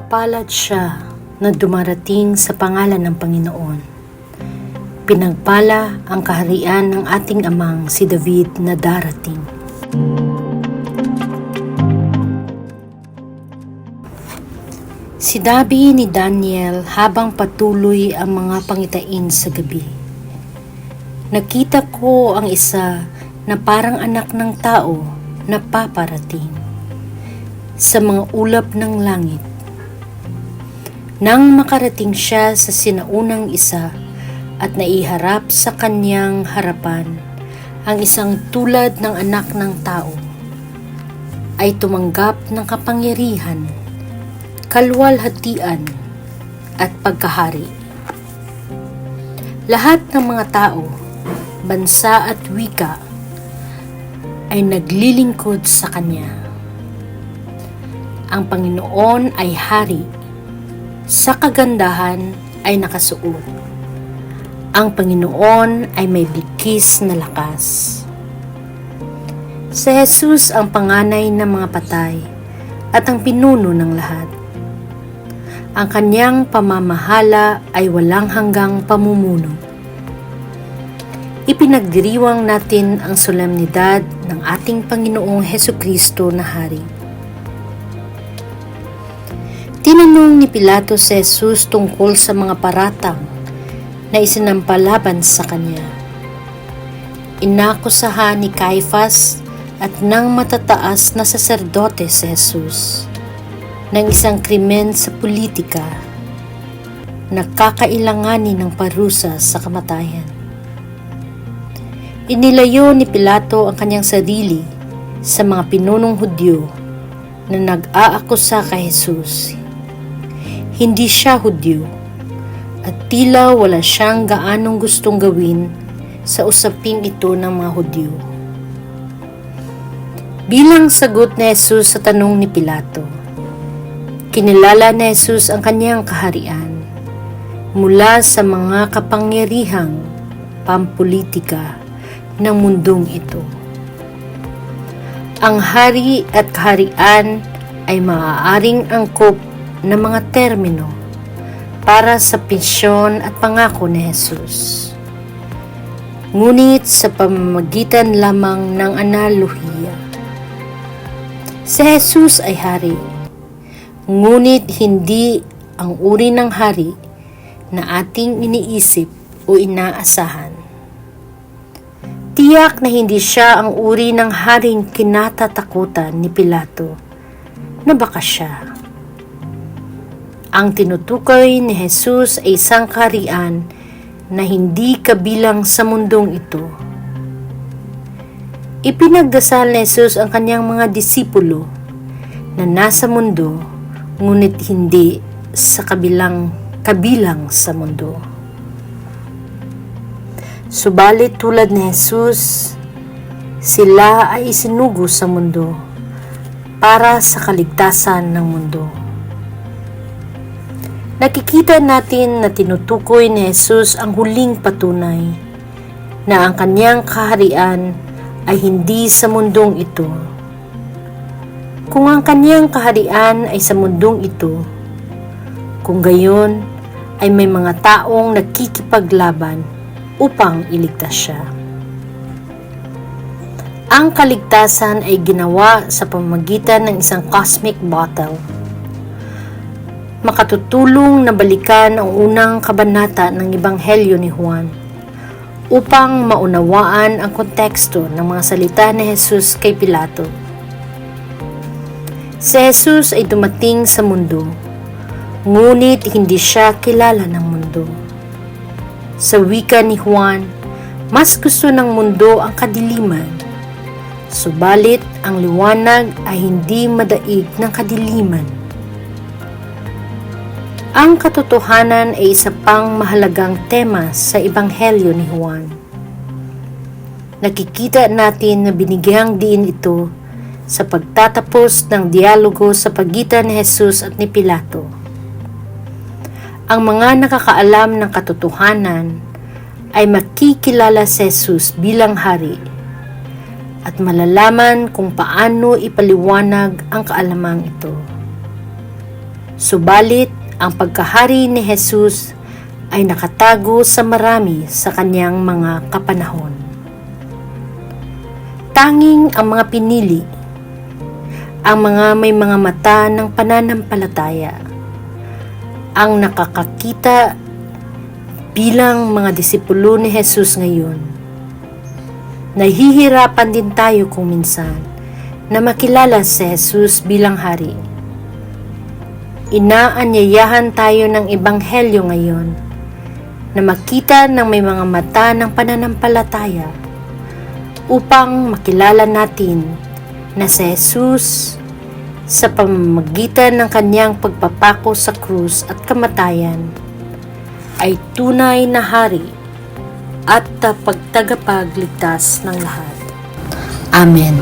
Mapalad siya na dumarating sa pangalan ng Panginoon. Pinagpala ang kaharian ng ating amang si David na darating. Sinabi ni Daniel habang patuloy ang mga pangitain sa gabi. Nakita ko ang isa na parang anak ng tao na paparating sa mga ulap ng langit. Nang makarating siya sa sinaunang isa at naiharap sa kanyang harapan, ang isang tulad ng anak ng tao ay tumanggap ng kapangyarihan, kalwalhatian at pagkahari. Lahat ng mga tao, bansa at wika ay naglilingkod sa kanya. Ang Panginoon ay hari, sa kagandahan ay nakasuot. Ang Panginoon ay may bigkis na lakas. Si Jesus ang panganay ng mga patay at ang pinuno ng lahat. Ang kanyang pamamahala ay walang hanggang pamumuno. Ipinagdiriwang natin ang solemnidad ng ating Panginoong Hesukristo na Hari. Tinanong ni Pilato si Jesus tungkol sa mga paratang na isinampalaban sa kanya. Inakusahan ni Caifas at ng matataas na saserdote si Jesus ng isang krimen sa politika na kakailanganin ng parusa sa kamatayan. Inilayo ni Pilato ang kanyang sarili sa mga pinunong Hudyo na nag-aakusa kay Jesus. Hindi siya Hudyo at tila wala siyang gaanong gustong gawin sa usaping ito ng mga Hudyo. Bilang sagot ni Jesus sa tanong ni Pilato, kinilala ni Jesus ang kanyang kaharian mula sa mga kapangyarihang pampolitika ng mundong ito. Ang hari at kaharian ay maaaring angkop ng mga termino para sa pensyon at pangako ni Jesus. Ngunit sa pamamagitan lamang ng analohiya. Si Jesus ay hari, ngunit hindi ang uri ng hari na ating iniisip o inaasahan. Tiyak na hindi siya ang uri ng haring kinatatakutan ni Pilato na baka siya. Ang tinutukoy ni Jesus ay isang kaharian na hindi kabilang sa mundong ito. Ipinagdasal ni Jesus ang kanyang mga disipulo na nasa mundo ngunit hindi sa kabilang sa mundo. Subalit tulad ni Jesus, sila ay isinugo sa mundo para sa kaligtasan ng mundo. Nakikita natin na tinutukoy ni Jesus ang huling patunay na ang kanyang kaharian ay hindi sa mundong ito. Kung ang kanyang kaharian ay sa mundong ito, kung gayon ay may mga taong nakikipaglaban upang iligtas siya. Ang kaligtasan ay ginawa sa pamamagitan ng isang cosmic battle. Makatutulong na balikan ang unang kabanata ng Ebanghelyo ni Juan upang maunawaan ang konteksto ng mga salita ni Jesus kay Pilato. Si Jesus ay dumating sa mundo, ngunit hindi siya kilala ng mundo. Sa wika ni Juan, mas gusto ng mundo ang kadiliman, subalit ang liwanag ay hindi madaig ng kadiliman. Ang katotohanan ay isa pang mahalagang tema sa Ebanghelyo ni Juan. Nakikita natin na binigyang diin ito sa pagtatapos ng dialogo sa pagitan ni Jesus at ni Pilato. Ang mga nakakaalam ng katotohanan ay makikilala si Jesus bilang hari at malalaman kung paano ipaliwanag ang kaalamang ito. Subalit, ang pagkahari ni Jesus ay nakatago sa marami sa kanyang mga kapanahon. Tanging ang mga pinili, ang mga may mga mata ng pananampalataya, ang nakakakita bilang mga disipulo ni Jesus ngayon. Nahihirapan din tayo kung minsan na makilala si Jesus bilang hari. Inaanyayahan tayo ng ebanghelyo ngayon na makita ng may mga mata ng pananampalataya upang makilala natin na si Jesus sa pamamagitan ng kanyang pagpapako sa krus at kamatayan ay tunay na hari at pagtagapagligtas ng lahat. Amen.